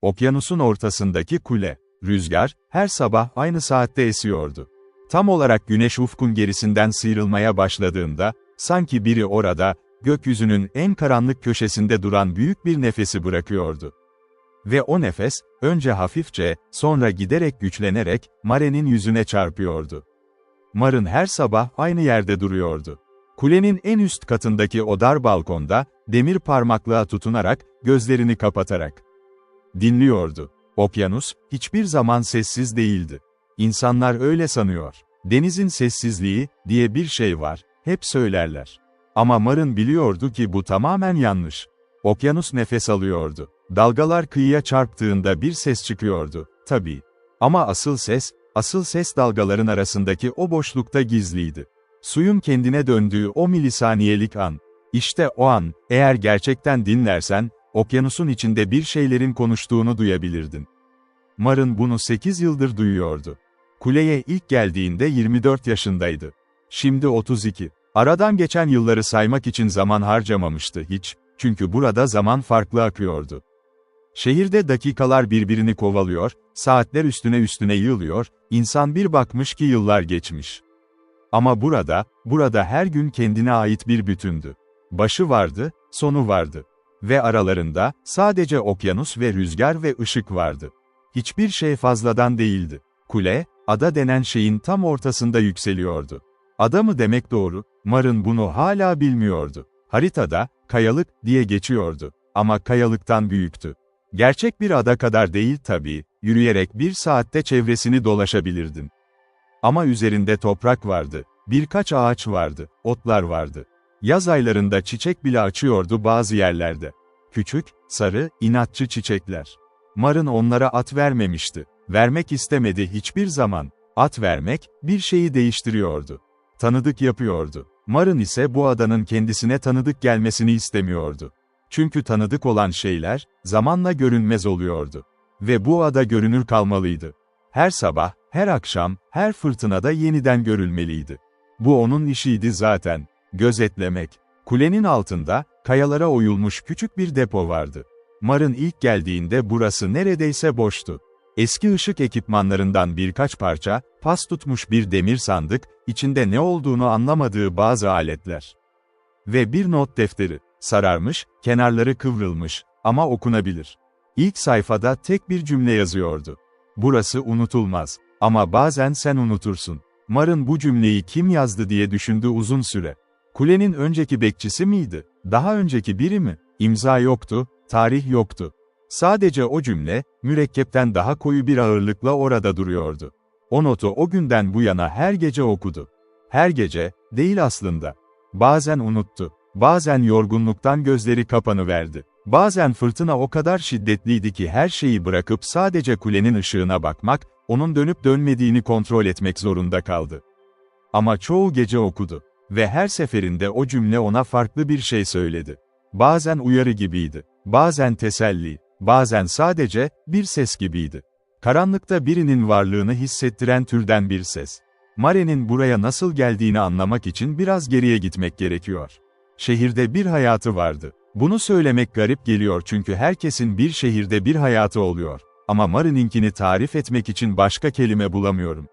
Okyanusun ortasındaki kule. Rüzgar, her sabah aynı saatte esiyordu. Tam olarak güneş ufkun gerisinden sıyrılmaya başladığında, sanki biri orada, gökyüzünün en karanlık köşesinde duran büyük bir nefesi bırakıyordu. Ve o nefes, önce hafifçe, sonra giderek güçlenerek, Mare'nin yüzüne çarpıyordu. Maren her sabah aynı yerde duruyordu. Kulenin en üst katındaki o dar balkonda, demir parmaklığa tutunarak, gözlerini kapatarak dinliyordu. Okyanus, hiçbir zaman sessiz değildi. İnsanlar öyle sanıyor. Denizin sessizliği, diye bir şey var, hep söylerler. Ama Maren biliyordu ki bu tamamen yanlış. Okyanus nefes alıyordu. Dalgalar kıyıya çarptığında bir ses çıkıyordu, tabii. Ama asıl ses dalgaların arasındaki o boşlukta gizliydi. Suyun kendine döndüğü o milisaniyelik an. İşte o an, eğer gerçekten dinlersen, okyanusun içinde bir şeylerin konuştuğunu duyabilirdin. Maren bunu 8 yıldır duyuyordu. Kuleye ilk geldiğinde 24 yaşındaydı. Şimdi 32. Aradan geçen yılları saymak için zaman harcamamıştı hiç, çünkü burada zaman farklı akıyordu. Şehirde dakikalar birbirini kovalıyor, saatler üstüne yığılıyor, insan bir bakmış ki yıllar geçmiş. Ama burada her gün kendine ait bir bütündü. Başı vardı, sonu vardı. Ve aralarında, sadece okyanus ve rüzgar ve ışık vardı. Hiçbir şey fazladan değildi. Kule, ada denen şeyin tam ortasında yükseliyordu. Ada mı demek doğru, Maren bunu hala bilmiyordu. Haritada, kayalık, diye geçiyordu. Ama kayalıktan büyüktü. Gerçek bir ada kadar değil tabii, yürüyerek 1 saatte çevresini dolaşabilirdin. Ama üzerinde toprak vardı, birkaç ağaç vardı, otlar vardı. Yaz aylarında çiçek bile açıyordu bazı yerlerde. Küçük, sarı, inatçı çiçekler. Maren onlara at vermemişti. Vermek istemedi hiçbir zaman. At vermek, bir şeyi değiştiriyordu. Tanıdık yapıyordu. Maren ise bu adanın kendisine tanıdık gelmesini istemiyordu. Çünkü tanıdık olan şeyler, zamanla görünmez oluyordu. Ve bu ada görünür kalmalıydı. Her sabah, her akşam, her fırtınada yeniden görülmeliydi. Bu onun işiydi zaten. Gözetlemek. Kulenin altında, kayalara oyulmuş küçük bir depo vardı. Maren ilk geldiğinde burası neredeyse boştu. Eski ışık ekipmanlarından birkaç parça, pas tutmuş bir demir sandık, içinde ne olduğunu anlamadığı bazı aletler. Ve bir not defteri. Sararmış, kenarları kıvrılmış, ama okunabilir. İlk sayfada tek bir cümle yazıyordu. Burası unutulmaz. Ama bazen sen unutursun. Maren bu cümleyi kim yazdı diye düşündü uzun süre. Kulenin önceki bekçisi miydi? Daha önceki biri mi? İmza yoktu, tarih yoktu. Sadece o cümle, mürekkepten daha koyu bir ağırlıkla orada duruyordu. O notu o günden bu yana her gece okudu. Her gece, değil aslında. Bazen unuttu. Bazen yorgunluktan gözleri kapanıverdi. Bazen fırtına o kadar şiddetliydi ki her şeyi bırakıp sadece kulenin ışığına bakmak, onun dönüp dönmediğini kontrol etmek zorunda kaldı. Ama çoğu gece okudu. Ve her seferinde o cümle ona farklı bir şey söyledi. Bazen uyarı gibiydi. Bazen teselli. Bazen sadece, bir ses gibiydi. Karanlıkta birinin varlığını hissettiren türden bir ses. Mare'nin buraya nasıl geldiğini anlamak için biraz geriye gitmek gerekiyor. Şehirde bir hayatı vardı. Bunu söylemek garip geliyor çünkü herkesin bir şehirde bir hayatı oluyor. Ama Mare'ninkini tarif etmek için başka kelime bulamıyorum.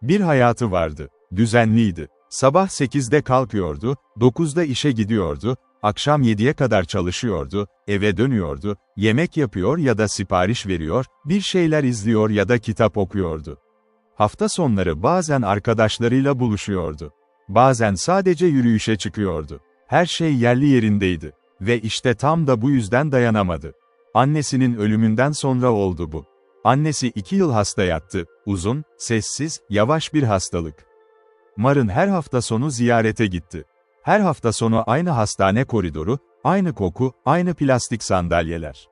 Bir hayatı vardı. Düzenliydi. Sabah 8'de kalkıyordu, 9'da işe gidiyordu, akşam 7'ye kadar çalışıyordu, eve dönüyordu, yemek yapıyor ya da sipariş veriyor, bir şeyler izliyor ya da kitap okuyordu. Hafta sonları bazen arkadaşlarıyla buluşuyordu. Bazen sadece yürüyüşe çıkıyordu. Her şey yerli yerindeydi. Ve işte tam da bu yüzden dayanamadı. Annesinin ölümünden sonra oldu bu. Annesi 2 yıl hasta yattı, uzun, sessiz, yavaş bir hastalık. Maren her hafta sonu ziyarete gitti. Her hafta sonu aynı hastane koridoru, aynı koku, aynı plastik sandalyeler.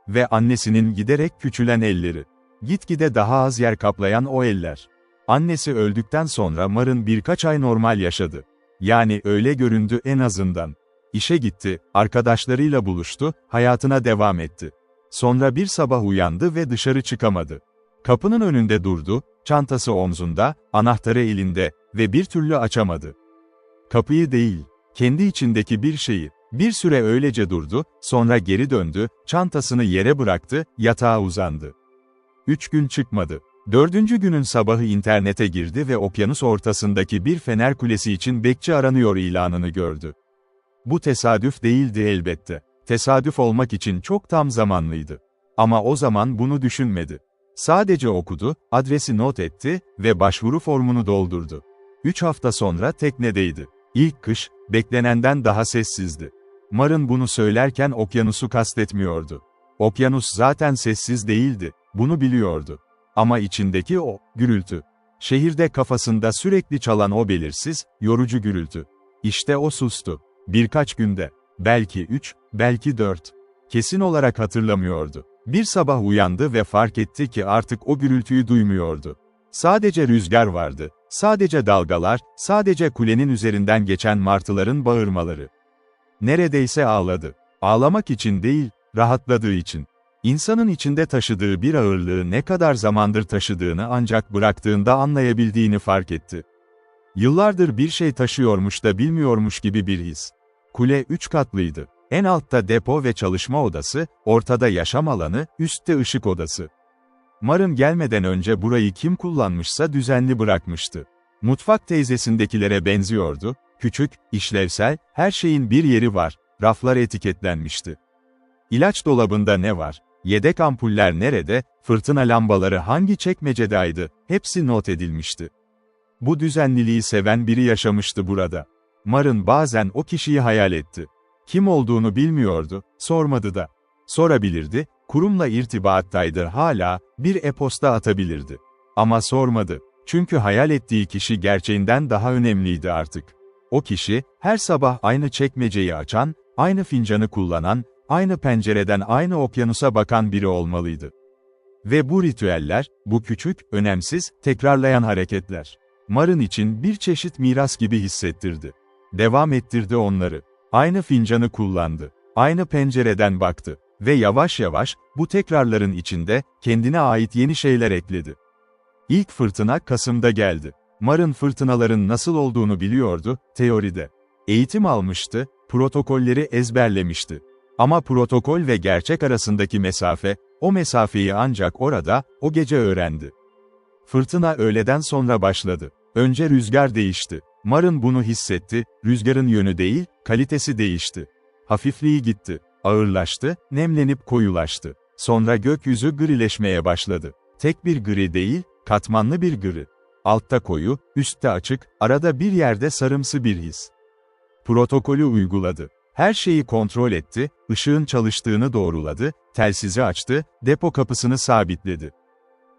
Ve annesinin giderek küçülen elleri. Gitgide daha az yer kaplayan o eller. Annesi öldükten sonra Maren birkaç ay normal yaşadı. Yani öyle göründü en azından. İşe gitti, arkadaşlarıyla buluştu, hayatına devam etti. Sonra bir sabah uyandı ve dışarı çıkamadı. Kapının önünde durdu, çantası omzunda, anahtarı elinde ve bir türlü açamadı. Kapıyı değil, kendi içindeki bir şeyi. Bir süre öylece durdu, sonra geri döndü, çantasını yere bıraktı, yatağa uzandı. 3 gün çıkmadı. 4. günün sabahı internete girdi ve okyanus ortasındaki bir fener kulesi için bekçi aranıyor ilanını gördü. Bu tesadüf değildi elbette. Tesadüf olmak için çok tam zamanlıydı. Ama o zaman bunu düşünmedi. Sadece okudu, adresi not etti ve başvuru formunu doldurdu. 3 hafta sonra teknedeydi. İlk kış, beklenenden daha sessizdi. Mar'ın bunu söylerken okyanusu kastetmiyordu. Okyanus zaten sessiz değildi, bunu biliyordu. Ama içindeki o gürültü. Şehirde kafasında sürekli çalan o belirsiz, yorucu gürültü. İşte o sustu. Birkaç günde. Belki 3, belki 4. Kesin olarak hatırlamıyordu. Bir sabah uyandı ve fark etti ki artık o gürültüyü duymuyordu. Sadece rüzgar vardı. Sadece dalgalar, sadece kulenin üzerinden geçen martıların bağırmaları. Neredeyse ağladı. Ağlamak için değil, rahatladığı için. İnsanın içinde taşıdığı bir ağırlığı ne kadar zamandır taşıdığını ancak bıraktığında anlayabildiğini fark etti. Yıllardır bir şey taşıyormuş da bilmiyormuş gibi bir his. Kule 3 katlıydı. En altta depo ve çalışma odası, ortada yaşam alanı, üstte ışık odası. Mar'ın gelmeden önce burayı kim kullanmışsa düzenli bırakmıştı. Mutfak teyzesindekilere benziyordu, küçük, işlevsel, her şeyin bir yeri var, raflar etiketlenmişti. İlaç dolabında ne var? Yedek ampuller nerede? Fırtına lambaları hangi çekmecedeydi? Hepsi not edilmişti. Bu düzenliliği seven biri yaşamıştı burada. Mar'ın bazen o kişiyi hayal etti. Kim olduğunu bilmiyordu, sormadı da. Sorabilirdi, kurumla irtibattaydı hala, bir e-posta atabilirdi. Ama sormadı. Çünkü hayal ettiği kişi gerçeğinden daha önemliydi artık. O kişi, her sabah aynı çekmeceyi açan, aynı fincanı kullanan, aynı pencereden aynı okyanusa bakan biri olmalıydı. Ve bu ritüeller, bu küçük, önemsiz, tekrarlayan hareketler, Mar'ın için bir çeşit miras gibi hissettirdi. Devam ettirdi onları. Aynı fincanı kullandı. Aynı pencereden baktı. Ve yavaş yavaş, bu tekrarların içinde, kendine ait yeni şeyler ekledi. İlk fırtına Kasım'da geldi. Mar'ın fırtınaların nasıl olduğunu biliyordu, teoride. Eğitim almıştı, protokolleri ezberlemişti. Ama protokol ve gerçek arasındaki mesafe, o mesafeyi ancak orada, o gece öğrendi. Fırtına öğleden sonra başladı. Önce rüzgar değişti. Mar'ın bunu hissetti, rüzgarın yönü değil, kalitesi değişti. Hafifliği gitti, ağırlaştı, nemlenip koyulaştı. Sonra gökyüzü grileşmeye başladı. Tek bir gri değil, katmanlı bir gri. Altta koyu, üstte açık, arada bir yerde sarımsı bir his. Protokolü uyguladı. Her şeyi kontrol etti, ışığın çalıştığını doğruladı, telsizi açtı, depo kapısını sabitledi.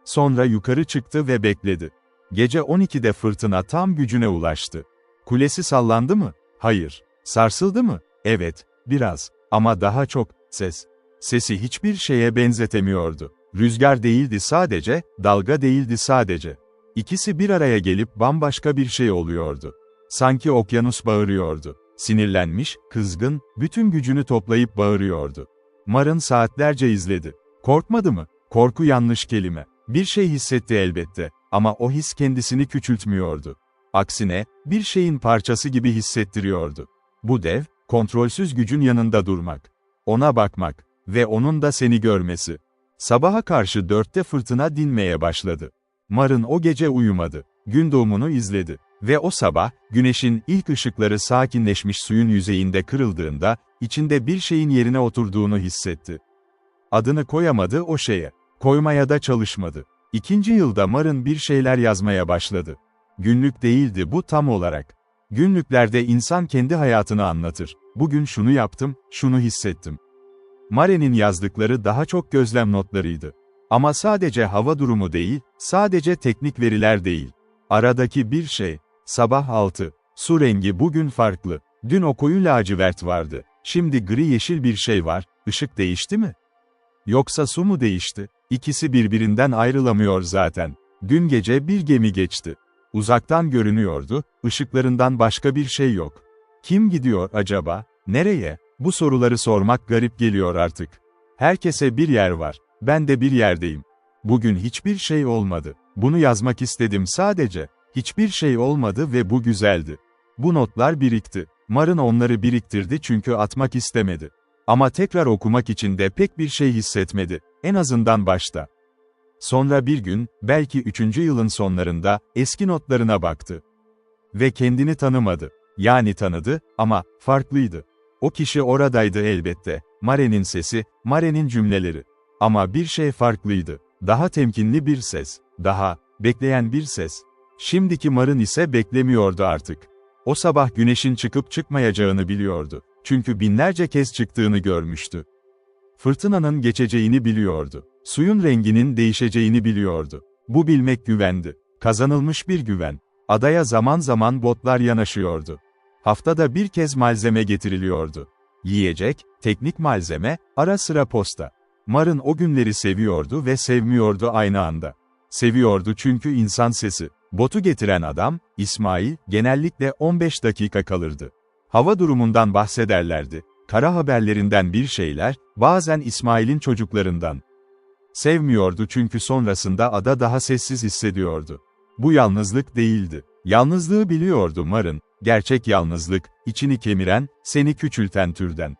Sonra yukarı çıktı ve bekledi. Gece 12'de fırtına tam gücüne ulaştı. Kulesi sallandı mı? Hayır. Sarsıldı mı? Evet, biraz. Ama daha çok, ses. Sesi hiçbir şeye benzetemiyordu. Rüzgar değildi sadece, dalga değildi sadece. İkisi bir araya gelip bambaşka bir şey oluyordu. Sanki okyanus bağırıyordu. Sinirlenmiş, kızgın, bütün gücünü toplayıp bağırıyordu. Mar'ın saatlerce izledi. Korkmadı mı? Korku yanlış kelime. Bir şey hissetti elbette, ama o his kendisini küçültmüyordu. Aksine, bir şeyin parçası gibi hissettiriyordu. Bu dev, kontrolsüz gücün yanında durmak. Ona bakmak ve onun da seni görmesi. Sabaha karşı 4'te fırtına dinmeye başladı. Mar'ın o gece uyumadı. Gün doğumunu izledi. Ve o sabah, güneşin ilk ışıkları sakinleşmiş suyun yüzeyinde kırıldığında, içinde bir şeyin yerine oturduğunu hissetti. Adını koyamadı o şeye. Koymaya da çalışmadı. 2. yılda Mar'ın bir şeyler yazmaya başladı. Günlük değildi bu tam olarak. Günlüklerde insan kendi hayatını anlatır. Bugün şunu yaptım, şunu hissettim. Mare'nin yazdıkları daha çok gözlem notlarıydı. Ama sadece hava durumu değil, sadece teknik veriler değil. Aradaki bir şey. Sabah 6. Su rengi bugün farklı. Dün o koyu lacivert vardı. Şimdi gri yeşil bir şey var. Işık değişti mi? Yoksa su mu değişti? İkisi birbirinden ayrılamıyor zaten. Dün gece bir gemi geçti. Uzaktan görünüyordu, ışıklarından başka bir şey yok. Kim gidiyor acaba? Nereye? Bu soruları sormak garip geliyor artık. Herkese bir yer var. Ben de bir yerdeyim. Bugün hiçbir şey olmadı. Bunu yazmak istedim sadece. Hiçbir şey olmadı ve bu güzeldi. Bu notlar birikti. Mar'ın onları biriktirdi çünkü atmak istemedi. Ama tekrar okumak için de pek bir şey hissetmedi, en azından başta. Sonra bir gün, belki 3. yılın sonlarında, eski notlarına baktı. Ve kendini tanımadı. Yani tanıdı, ama farklıydı. O kişi oradaydı elbette. Mare'nin sesi, Mare'nin cümleleri. Ama bir şey farklıydı. Daha temkinli bir ses. Daha, bekleyen bir ses. Şimdiki Mar'ın ise beklemiyordu artık. O sabah güneşin çıkıp çıkmayacağını biliyordu. Çünkü binlerce kez çıktığını görmüştü. Fırtınanın geçeceğini biliyordu. Suyun renginin değişeceğini biliyordu. Bu bilmek güvendi. Kazanılmış bir güven. Adaya zaman zaman botlar yanaşıyordu. Haftada bir kez malzeme getiriliyordu. Yiyecek, teknik malzeme, ara sıra posta. Mar'ın o günleri seviyordu ve sevmiyordu aynı anda. Seviyordu çünkü insan sesi. Botu getiren adam, İsmail, genellikle 15 dakika kalırdı. Hava durumundan bahsederlerdi. Kara haberlerinden bir şeyler, bazen İsmail'in çocuklarından. Sevmiyordu çünkü sonrasında ada daha sessiz hissediyordu. Bu yalnızlık değildi. Yalnızlığı biliyordu Mar'ın, gerçek yalnızlık, içini kemiren, seni küçülten türden.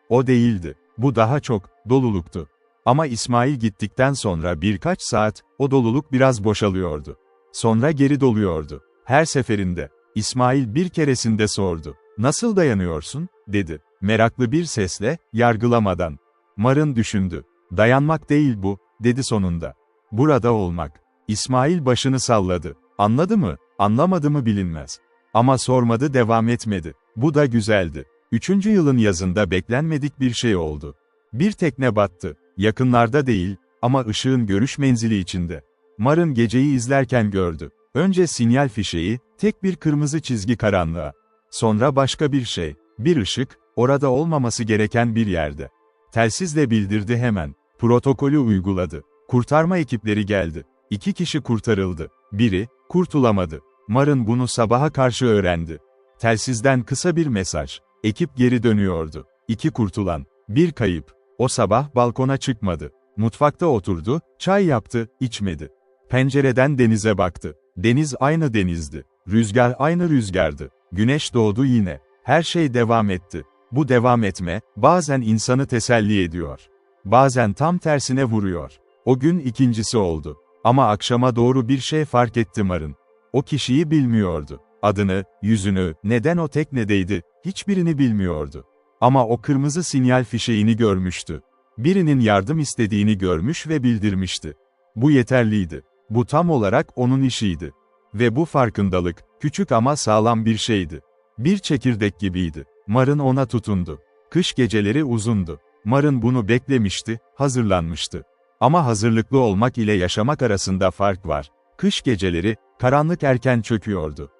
O değildi. Bu daha çok, doluluktu. Ama İsmail gittikten sonra birkaç saat, o doluluk biraz boşalıyordu. Sonra geri doluyordu. Her seferinde. İsmail bir keresinde sordu. "Nasıl dayanıyorsun?" dedi. Meraklı bir sesle, yargılamadan. Mar'ın düşündü. "Dayanmak değil bu," dedi sonunda. "Burada olmak." İsmail başını salladı. Anladı mı, anlamadı mı bilinmez. Ama sormadı, devam etmedi. Bu da güzeldi. 3. yılın yazında beklenmedik bir şey oldu. Bir tekne battı. Yakınlarda değil, ama ışığın görüş menzili içinde. Mar'ın geceyi izlerken gördü. Önce sinyal fişeği, tek bir kırmızı çizgi karanlığa. Sonra başka bir şey, bir ışık, orada olmaması gereken bir yerde. Telsizle bildirdi hemen. Protokolü uyguladı. Kurtarma ekipleri geldi. 2 kişi kurtarıldı. Biri, kurtulamadı. Mar'ın bunu sabaha karşı öğrendi. Telsizden kısa bir mesaj. Ekip geri dönüyordu. 2 kurtulan, 1 kayıp. O sabah balkona çıkmadı. Mutfakta oturdu, çay yaptı, içmedi. Pencereden denize baktı. Deniz aynı denizdi. Rüzgar aynı rüzgardı. Güneş doğdu yine. Her şey devam etti. Bu devam etme, bazen insanı teselli ediyor. Bazen tam tersine vuruyor. O gün ikincisi oldu. Ama akşama doğru bir şey fark etti Mar'ın. O kişiyi bilmiyordu. Adını, yüzünü, neden o teknedeydi, hiçbirini bilmiyordu. Ama o kırmızı sinyal fişeğini görmüştü. Birinin yardım istediğini görmüş ve bildirmişti. Bu yeterliydi. Bu tam olarak onun işiydi. Ve bu farkındalık, küçük ama sağlam bir şeydi. Bir çekirdek gibiydi. Mar'ın ona tutundu. Kış geceleri uzundu. Mar'ın bunu beklemişti, hazırlanmıştı. Ama hazırlıklı olmak ile yaşamak arasında fark var. Kış geceleri, karanlık erken çöküyordu.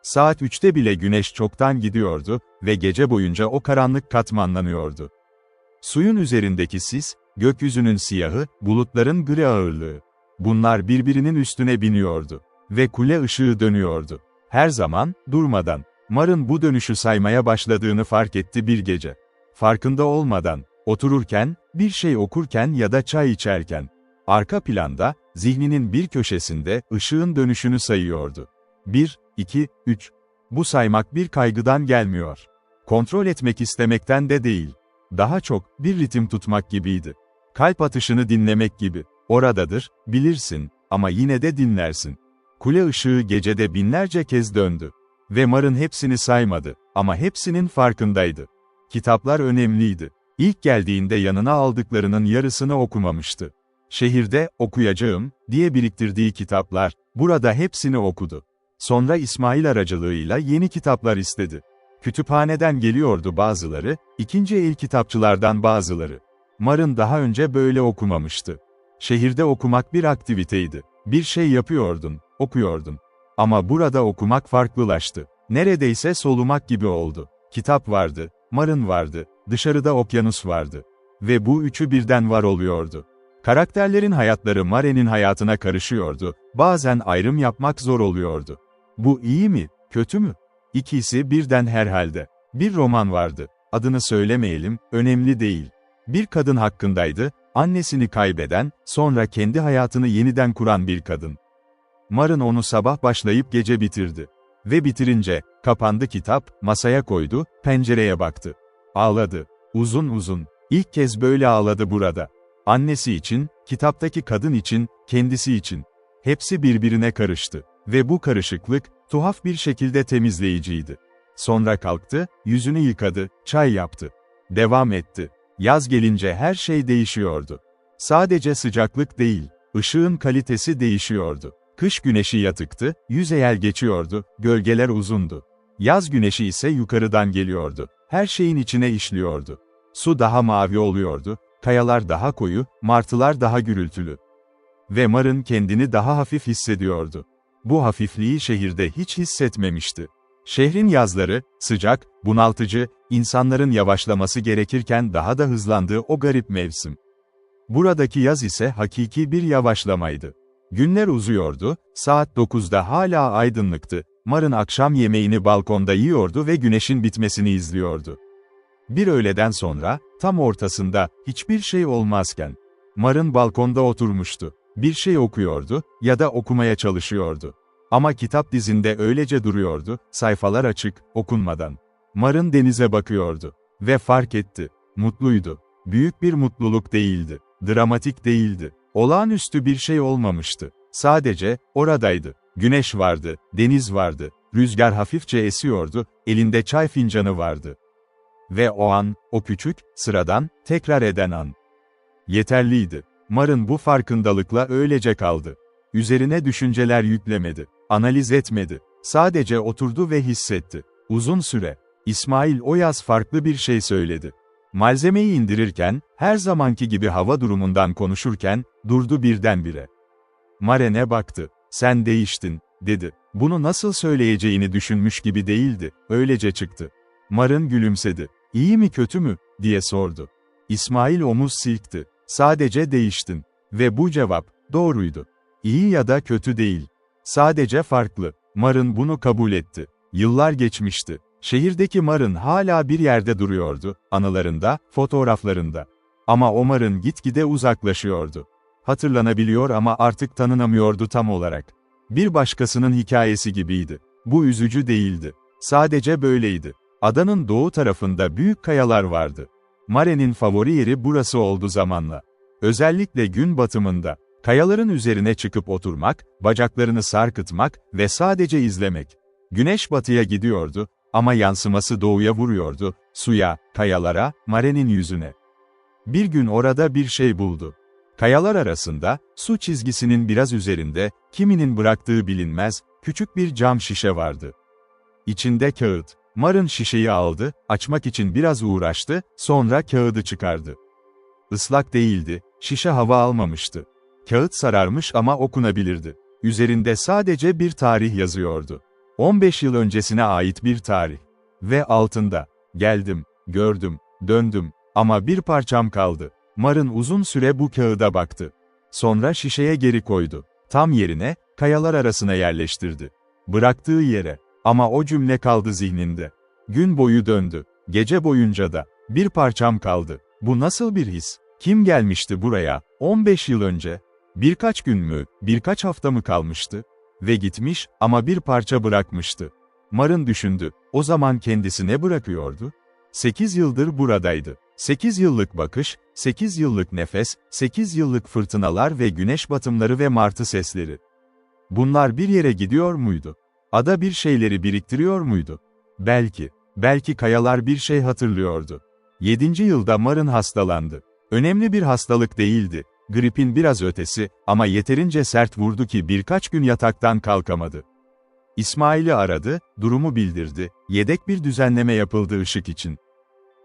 Saat 3'te bile güneş çoktan gidiyordu ve gece boyunca o karanlık katmanlanıyordu. Suyun üzerindeki sis, gökyüzünün siyahı, bulutların gri ağırlığı. Bunlar birbirinin üstüne biniyordu. Ve kule ışığı dönüyordu. Her zaman, durmadan. Mar'ın bu dönüşü saymaya başladığını fark etti bir gece. Farkında olmadan, otururken, bir şey okurken ya da çay içerken. Arka planda, zihninin bir köşesinde, ışığın dönüşünü sayıyordu. 1, 2, 3. Bu saymak bir kaygıdan gelmiyor. Kontrol etmek istemekten de değil. Daha çok, bir ritim tutmak gibiydi. Kalp atışını dinlemek gibi. Oradadır, bilirsin, ama yine de dinlersin. Kule ışığı gecede binlerce kez döndü. Ve Mar'ın hepsini saymadı, ama hepsinin farkındaydı. Kitaplar önemliydi. İlk geldiğinde yanına aldıklarının yarısını okumamıştı. Şehirde, okuyacağım, diye biriktirdiği kitaplar, burada hepsini okudu. Sonra İsmail aracılığıyla yeni kitaplar istedi. Kütüphaneden geliyordu bazıları, ikinci el kitapçılardan bazıları. Mar'ın daha önce böyle okumamıştı. Şehirde okumak bir aktiviteydi. Bir şey yapıyordun, okuyordun. Ama burada okumak farklılaştı. Neredeyse solumak gibi oldu. Kitap vardı, Mar'ın vardı, dışarıda okyanus vardı. Ve bu üçü birden var oluyordu. Karakterlerin hayatları Mare'nin hayatına karışıyordu, bazen ayrım yapmak zor oluyordu. Bu iyi mi, kötü mü? İkisi birden herhalde. Bir roman vardı, adını söylemeyelim, önemli değil. Bir kadın hakkındaydı, annesini kaybeden, sonra kendi hayatını yeniden kuran bir kadın. Mar'ın onu sabah başlayıp gece bitirdi. Ve bitirince, kapandı kitap, masaya koydu, pencereye baktı. Ağladı. Uzun uzun. İlk kez böyle ağladı burada. Annesi için, kitaptaki kadın için, kendisi için. Hepsi birbirine karıştı. Ve bu karışıklık, tuhaf bir şekilde temizleyiciydi. Sonra kalktı, yüzünü yıkadı, çay yaptı. Devam etti. Yaz gelince her şey değişiyordu. Sadece sıcaklık değil, ışığın kalitesi değişiyordu. Kış güneşi yatıktı, yüzeyel geçiyordu, gölgeler uzundu. Yaz güneşi ise yukarıdan geliyordu. Her şeyin içine işliyordu. Su daha mavi oluyordu, kayalar daha koyu, martılar daha gürültülü. Ve Mar'ın kendini daha hafif hissediyordu. Bu hafifliği şehirde hiç hissetmemişti. Şehrin yazları, sıcak, bunaltıcı, insanların yavaşlaması gerekirken daha da hızlandığı o garip mevsim. Buradaki yaz ise hakiki bir yavaşlamaydı. Günler uzuyordu, saat 9'da hala aydınlıktı, Mar'ın akşam yemeğini balkonda yiyordu ve güneşin bitmesini izliyordu. Bir öğleden sonra, tam ortasında, hiçbir şey olmazken, Mar'ın balkonda oturmuştu. Bir şey okuyordu ya da okumaya çalışıyordu. Ama kitap dizinde öylece duruyordu, sayfalar açık, okunmadan. Mar'ın denize bakıyordu. Ve fark etti. Mutluydu. Büyük bir mutluluk değildi. Dramatik değildi. Olağanüstü bir şey olmamıştı. Sadece, oradaydı. Güneş vardı, deniz vardı, rüzgar hafifçe esiyordu, elinde çay fincanı vardı. Ve o an, o küçük, sıradan, tekrar eden an. Yeterliydi. Mar'ın bu farkındalıkla öylece kaldı. Üzerine düşünceler yüklemedi, analiz etmedi. Sadece oturdu ve hissetti. Uzun süre. İsmail o yaz farklı bir şey söyledi. Malzemeyi indirirken, her zamanki gibi hava durumundan konuşurken, durdu birdenbire. Maren'e baktı. "Sen değiştin," dedi. Bunu nasıl söyleyeceğini düşünmüş gibi değildi, öylece çıktı. Mar'ın gülümsedi. "İyi mi kötü mü?" diye sordu. İsmail omuz silkti. "Sadece değiştin." Ve bu cevap, doğruydu. İyi ya da kötü değil. Sadece farklı. Mar'ın bunu kabul etti. Yıllar geçmişti. Şehirdeki Mar'ın hala bir yerde duruyordu, anılarında, fotoğraflarında. Ama o Mar'ın gitgide uzaklaşıyordu. Hatırlanabiliyor ama artık tanınamıyordu tam olarak. Bir başkasının hikayesi gibiydi. Bu üzücü değildi. Sadece böyleydi. Adanın doğu tarafında büyük kayalar vardı. Mare'nin favori yeri burası oldu zamanla. Özellikle gün batımında. Kayaların üzerine çıkıp oturmak, bacaklarını sarkıtmak ve sadece izlemek. Güneş batıya gidiyordu ama yansıması doğuya vuruyordu, suya, kayalara, Mare'nin yüzüne. Bir gün orada bir şey buldu. Kayalar arasında, su çizgisinin biraz üzerinde, kiminin bıraktığı bilinmez, küçük bir cam şişe vardı. İçinde kağıt. Mar'ın şişeyi aldı, açmak için biraz uğraştı, sonra kağıdı çıkardı. Islak değildi, şişe hava almamıştı. Kağıt sararmış ama okunabilirdi. Üzerinde sadece bir tarih yazıyordu. 15 yıl öncesine ait bir tarih. Ve altında, "Geldim, gördüm, döndüm, ama bir parçam kaldı." Mar'ın uzun süre bu kağıda baktı. Sonra şişeye geri koydu. Tam yerine, kayalar arasına yerleştirdi. Bıraktığı yere. Ama o cümle kaldı zihninde. Gün boyu döndü. Gece boyunca da. Bir parçam kaldı. Bu nasıl bir his? Kim gelmişti buraya, 15 yıl önce? Birkaç gün mü, birkaç hafta mı kalmıştı? Ve gitmiş ama bir parça bırakmıştı. Mar'ın düşündü. O zaman kendisi ne bırakıyordu? 8 yıldır buradaydı. 8 yıllık bakış, 8 yıllık nefes, 8 yıllık fırtınalar ve güneş batımları ve martı sesleri. Bunlar bir yere gidiyor muydu? Ada bir şeyleri biriktiriyor muydu? Belki kayalar bir şey hatırlıyordu. 7. yılda Mar'ın hastalandı. Önemli bir hastalık değildi. Gripin biraz ötesi ama yeterince sert vurdu ki birkaç gün yataktan kalkamadı. İsmail'i aradı, durumu bildirdi. Yedek bir düzenleme yapıldı ışık için.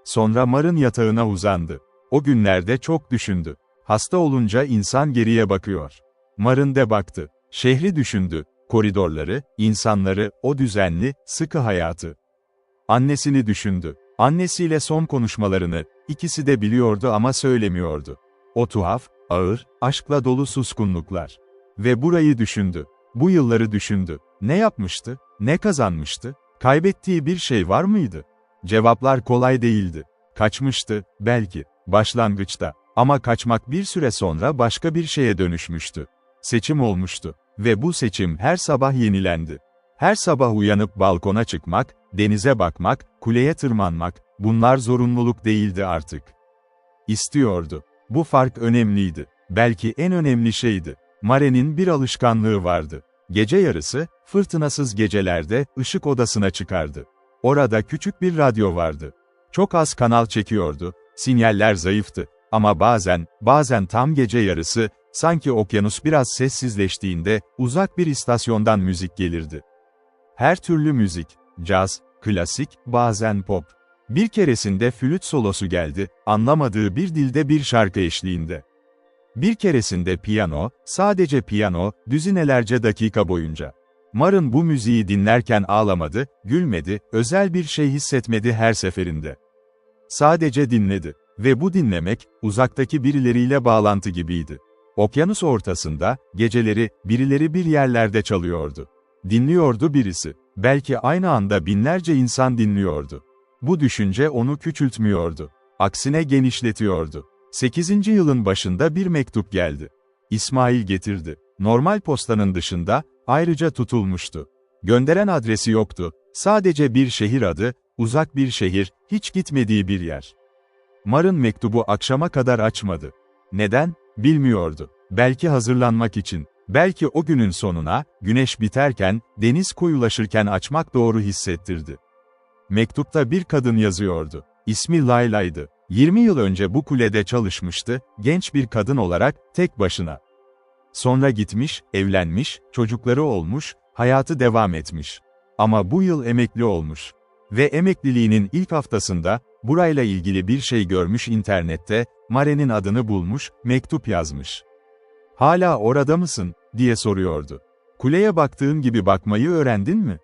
Sonra Mar'ın yatağına uzandı. O günlerde çok düşündü. Hasta olunca insan geriye bakıyor. Mar'ın de baktı. Şehri düşündü. Koridorları, insanları, o düzenli, sıkı hayatı. Annesini düşündü. Annesiyle son konuşmalarını, ikisi de biliyordu ama söylemiyordu. O tuhaf, ağır, aşkla dolu suskunluklar. Ve burayı düşündü. Bu yılları düşündü. Ne yapmıştı? Ne kazanmıştı? Kaybettiği bir şey var mıydı? Cevaplar kolay değildi. Kaçmıştı, belki, başlangıçta. Ama kaçmak bir süre sonra başka bir şeye dönüşmüştü. Seçim olmuştu. Ve bu seçim her sabah yenilendi. Her sabah uyanıp balkona çıkmak, denize bakmak, kuleye tırmanmak, bunlar zorunluluk değildi artık. İstiyordu. Bu fark önemliydi. Belki en önemli şeydi. Mare'nin bir alışkanlığı vardı. Gece yarısı, fırtınasız gecelerde, ışık odasına çıkardı. Orada küçük bir radyo vardı. Çok az kanal çekiyordu, sinyaller zayıftı. Ama bazen tam gece yarısı, sanki okyanus biraz sessizleştiğinde, uzak bir istasyondan müzik gelirdi. Her türlü müzik, caz, klasik, bazen pop. Bir keresinde flüt solosu geldi, anlamadığı bir dilde bir şarkı eşliğinde. Bir keresinde piyano, sadece piyano, düzinelerce dakika boyunca. Mar'ın bu müziği dinlerken ağlamadı, gülmedi, özel bir şey hissetmedi her seferinde. Sadece dinledi. Ve bu dinlemek, uzaktaki birileriyle bağlantı gibiydi. Okyanus ortasında, geceleri, birileri bir yerlerde çalıyordu. Dinliyordu birisi. Belki aynı anda binlerce insan dinliyordu. Bu düşünce onu küçültmüyordu. Aksine genişletiyordu. 8. yılın başında bir mektup geldi. İsmail getirdi. Normal postanın dışında, ayrıca tutulmuştu. Gönderen adresi yoktu. Sadece bir şehir adı, uzak bir şehir, hiç gitmediği bir yer. Mar'ın mektubu akşama kadar açmadı. Neden? Bilmiyordu. Belki hazırlanmak için. Belki o günün sonuna, güneş biterken, deniz koyulaşırken açmak doğru hissettirdi. Mektupta bir kadın yazıyordu. İsmi Layla'ydı. 20 yıl önce bu kulede çalışmıştı, genç bir kadın olarak, tek başına. Sonra gitmiş, evlenmiş, çocukları olmuş, hayatı devam etmiş. Ama bu yıl emekli olmuş. Ve emekliliğinin ilk haftasında, burayla ilgili bir şey görmüş internette, Mare'nin adını bulmuş, mektup yazmış. "Hala orada mısın?" diye soruyordu. "Kuleye baktığın gibi bakmayı öğrendin mi?"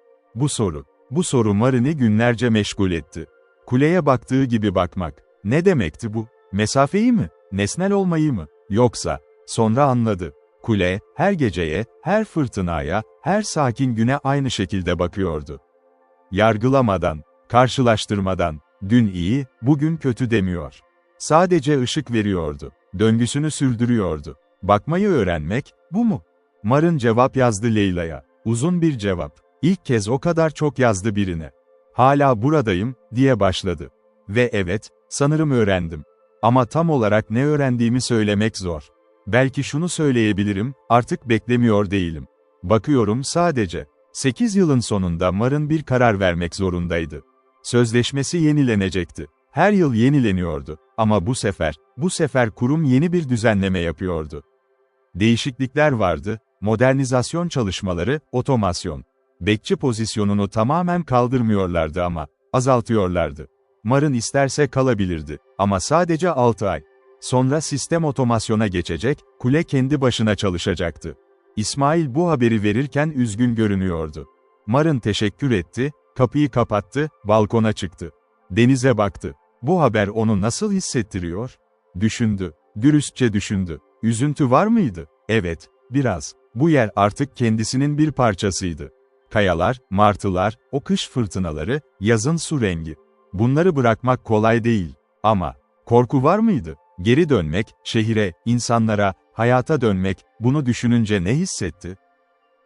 Bu soru Mare'ni günlerce meşgul etti. Kuleye baktığı gibi bakmak. Ne demekti bu? Mesafeyi mi? Nesnel olmayı mı? Yoksa, sonra anladı. Kule, her geceye, her fırtınaya, her sakin güne aynı şekilde bakıyordu. Yargılamadan, karşılaştırmadan, dün iyi, bugün kötü demiyor. Sadece ışık veriyordu. Döngüsünü sürdürüyordu. Bakmayı öğrenmek, bu mu? Mar'ın cevap yazdı Leyla'ya. Uzun bir cevap. İlk kez o kadar çok yazdı birine. "Hala buradayım," diye başladı. Ve evet, sanırım öğrendim. Ama tam olarak ne öğrendiğimi söylemek zor. Belki şunu söyleyebilirim, artık beklemiyor değilim. Bakıyorum sadece. 8 yılın sonunda Mar'ın bir karar vermek zorundaydı. Sözleşmesi yenilenecekti. Her yıl yenileniyordu. Ama bu sefer kurum yeni bir düzenleme yapıyordu. Değişiklikler vardı, modernizasyon çalışmaları, otomasyon. Bekçi pozisyonunu tamamen kaldırmıyorlardı ama, azaltıyorlardı. Mar'ın isterse kalabilirdi, ama sadece 6 ay. Sonra sistem otomasyona geçecek, kule kendi başına çalışacaktı. İsmail bu haberi verirken üzgün görünüyordu. Mar'ın teşekkür etti, kapıyı kapattı, balkona çıktı. Denize baktı. Bu haber onu nasıl hissettiriyor? Düşündü, dürüstçe düşündü. Üzüntü var mıydı? Evet, biraz. Bu yer artık kendisinin bir parçasıydı. Kayalar, martılar, o kış fırtınaları, yazın su rengi. Bunları bırakmak kolay değil. Ama, korku var mıydı? Geri dönmek, şehire, insanlara, hayata dönmek, bunu düşününce ne hissetti?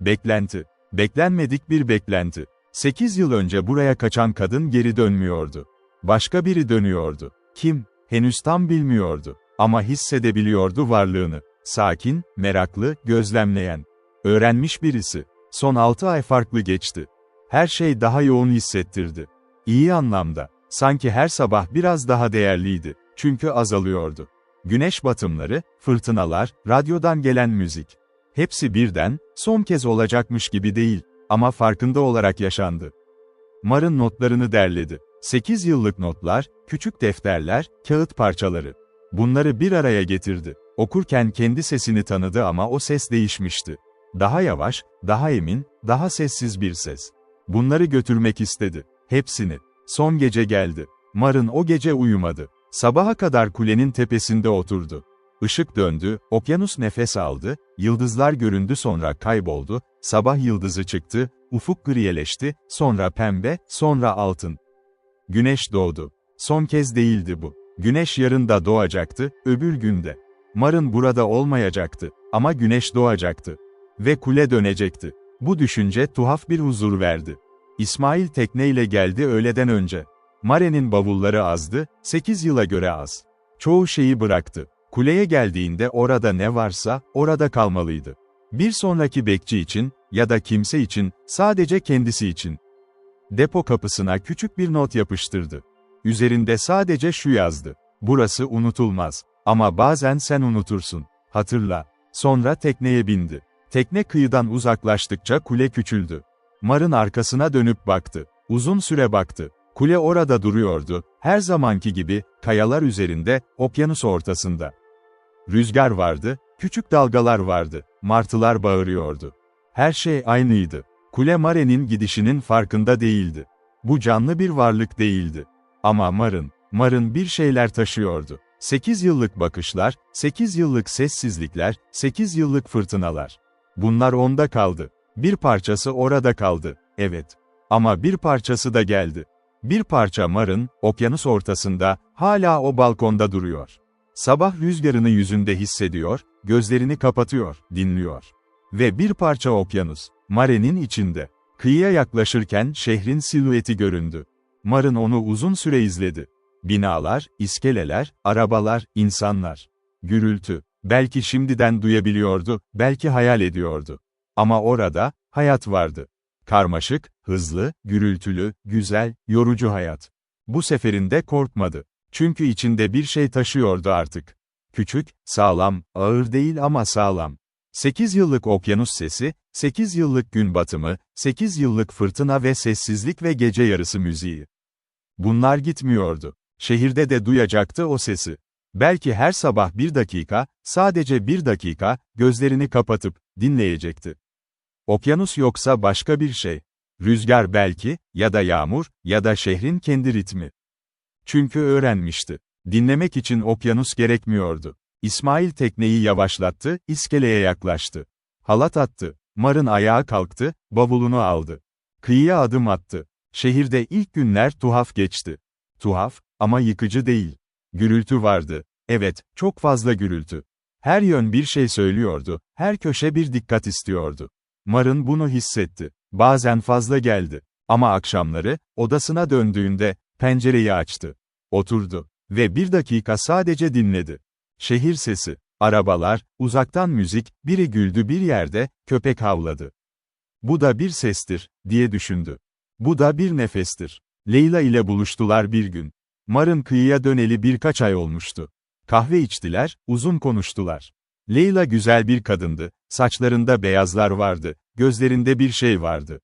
Beklenti. Beklenmedik bir beklenti. 8 yıl önce buraya kaçan kadın geri dönmüyordu. Başka biri dönüyordu. Kim? Henüz tam bilmiyordu. Ama hissedebiliyordu varlığını. Sakin, meraklı, gözlemleyen. Öğrenmiş birisi. Son 6 ay farklı geçti. Her şey daha yoğun hissettirdi. İyi anlamda. Sanki her sabah biraz daha değerliydi. Çünkü azalıyordu. Güneş batımları, fırtınalar, radyodan gelen müzik. Hepsi birden, son kez olacakmış gibi değil, ama farkında olarak yaşandı. Mar'ın notlarını derledi. 8 yıllık notlar, küçük defterler, kağıt parçaları. Bunları bir araya getirdi. Okurken kendi sesini tanıdı ama o ses değişmişti. Daha yavaş, daha emin, daha sessiz bir ses. Bunları götürmek istedi. Hepsini. Son gece geldi. Mar'ın o gece uyumadı. Sabaha kadar kulenin tepesinde oturdu. Işık döndü, okyanus nefes aldı, yıldızlar göründü sonra kayboldu, sabah yıldızı çıktı, ufuk griyeleşti, sonra pembe, sonra altın. Güneş doğdu. Son kez değildi bu. Güneş yarın da doğacaktı, öbür günde. Mar'ın burada olmayacaktı, ama güneş doğacaktı. Ve kule dönecekti. Bu düşünce tuhaf bir huzur verdi. İsmail tekneyle geldi öğleden önce. Mare'nin bavulları azdı, 8 yıla göre az. Çoğu şeyi bıraktı. Kuleye geldiğinde orada ne varsa, orada kalmalıydı. Bir sonraki bekçi için, ya da kimse için, sadece kendisi için. Depo kapısına küçük bir not yapıştırdı. Üzerinde sadece şu yazdı: "Burası unutulmaz. Ama bazen sen unutursun. Hatırla." Sonra tekneye bindi. Tekne kıyıdan uzaklaştıkça kule küçüldü. Mar'ın arkasına dönüp baktı. Uzun süre baktı. Kule orada duruyordu, her zamanki gibi, kayalar üzerinde, okyanus ortasında. Rüzgar vardı, küçük dalgalar vardı, martılar bağırıyordu. Her şey aynıydı. Kule Mare'nin gidişinin farkında değildi. Bu canlı bir varlık değildi. Ama Mar'ın bir şeyler taşıyordu. 8 yıllık bakışlar, 8 yıllık sessizlikler, 8 yıllık fırtınalar. Bunlar onda kaldı. Bir parçası orada kaldı, evet. Ama bir parçası da geldi. Bir parça Mar'ın, okyanus ortasında, hala o balkonda duruyor. Sabah rüzgarını yüzünde hissediyor, gözlerini kapatıyor, dinliyor. Ve bir parça okyanus, Mare'nin içinde. Kıyıya yaklaşırken şehrin silüeti göründü. Mar'ın onu uzun süre izledi. Binalar, iskeleler, arabalar, insanlar. Gürültü. Belki şimdiden duyabiliyordu, belki hayal ediyordu. Ama orada, hayat vardı. Karmaşık, hızlı, gürültülü, güzel, yorucu hayat. Bu seferinde korkmadı. Çünkü içinde bir şey taşıyordu artık. Küçük, sağlam, ağır değil ama sağlam. 8 yıllık okyanus sesi, 8 yıllık gün batımı, 8 yıllık fırtına ve sessizlik ve gece yarısı müziği. Bunlar gitmiyordu. Şehirde de duyacaktı o sesi. Belki her sabah 1 dakika, sadece 1 dakika, gözlerini kapatıp, dinleyecekti. Okyanus yoksa başka bir şey. Rüzgar belki, ya da yağmur, ya da şehrin kendi ritmi. Çünkü öğrenmişti. Dinlemek için okyanus gerekmiyordu. İsmail tekneyi yavaşlattı, iskeleye yaklaştı. Halat attı. Mar'ın ayağı kalktı, bavulunu aldı. Kıyıya adım attı. Şehirde ilk günler tuhaf geçti. Tuhaf, ama yıkıcı değil. Gürültü vardı. Evet, çok fazla gürültü. Her yön bir şey söylüyordu, her köşe bir dikkat istiyordu. Mar'ın bunu hissetti. Bazen fazla geldi. Ama akşamları, odasına döndüğünde, pencereyi açtı. Oturdu. Ve 1 dakika sadece dinledi. Şehir sesi, arabalar, uzaktan müzik, biri güldü bir yerde, köpek havladı. Bu da bir sestir, diye düşündü. Bu da bir nefestir. Leyla ile buluştular bir gün. Mar'ın kıyıya döneli birkaç ay olmuştu. Kahve içtiler, uzun konuştular. Leyla güzel bir kadındı, saçlarında beyazlar vardı, gözlerinde bir şey vardı.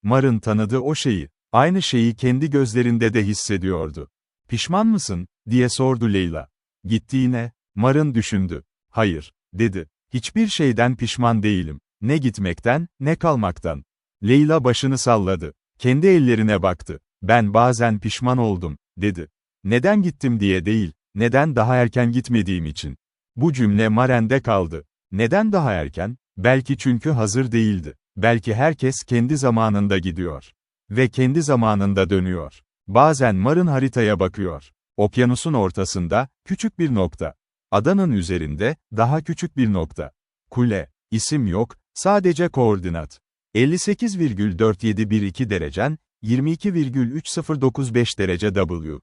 Mar'ın tanıdığı o şeyi, aynı şeyi kendi gözlerinde de hissediyordu. "Pişman mısın?" diye sordu Leyla. Gittiğine, Mar'ın düşündü. "Hayır," dedi. "Hiçbir şeyden pişman değilim. Ne gitmekten, ne kalmaktan." Leyla başını salladı. Kendi ellerine baktı. "Ben bazen pişman oldum," dedi. "Neden gittim diye değil, neden daha erken gitmediğim için." Bu cümle Maren'de kaldı. Neden daha erken? Belki çünkü hazır değildi. Belki herkes kendi zamanında gidiyor. Ve kendi zamanında dönüyor. Bazen Mar'ın haritaya bakıyor. Okyanusun ortasında, küçük bir nokta. Adanın üzerinde, daha küçük bir nokta. Kule. İsim yok, sadece koordinat. 58,4712 derecen, 22,3095 derece W.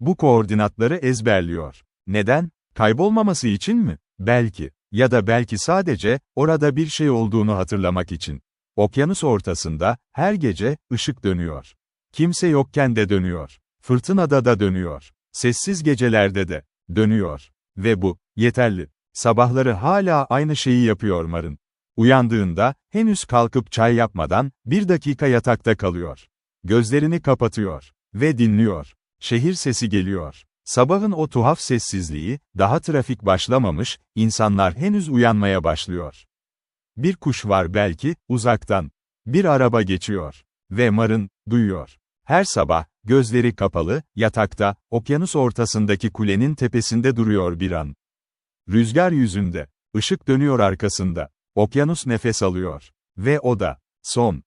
Bu koordinatları ezberliyor. Neden? Kaybolmaması için mi? Belki. Ya da belki sadece, orada bir şey olduğunu hatırlamak için. Okyanus ortasında, her gece, ışık dönüyor. Kimse yokken de dönüyor. Fırtınada da dönüyor. Sessiz gecelerde de, dönüyor. Ve bu, yeterli. Sabahları hala aynı şeyi yapıyor Mar'ın. Uyandığında, henüz kalkıp çay yapmadan, 1 dakika yatakta kalıyor. Gözlerini kapatıyor. Ve dinliyor. Şehir sesi geliyor. Sabahın o tuhaf sessizliği, daha trafik başlamamış, insanlar henüz uyanmaya başlıyor. Bir kuş var belki, uzaktan. Bir araba geçiyor. Ve Mar'ın, duyuyor. Her sabah, gözleri kapalı, yatakta, okyanus ortasındaki kulenin tepesinde duruyor bir an. Rüzgar yüzünde. Işık dönüyor arkasında. Okyanus nefes alıyor. Ve o da. Son.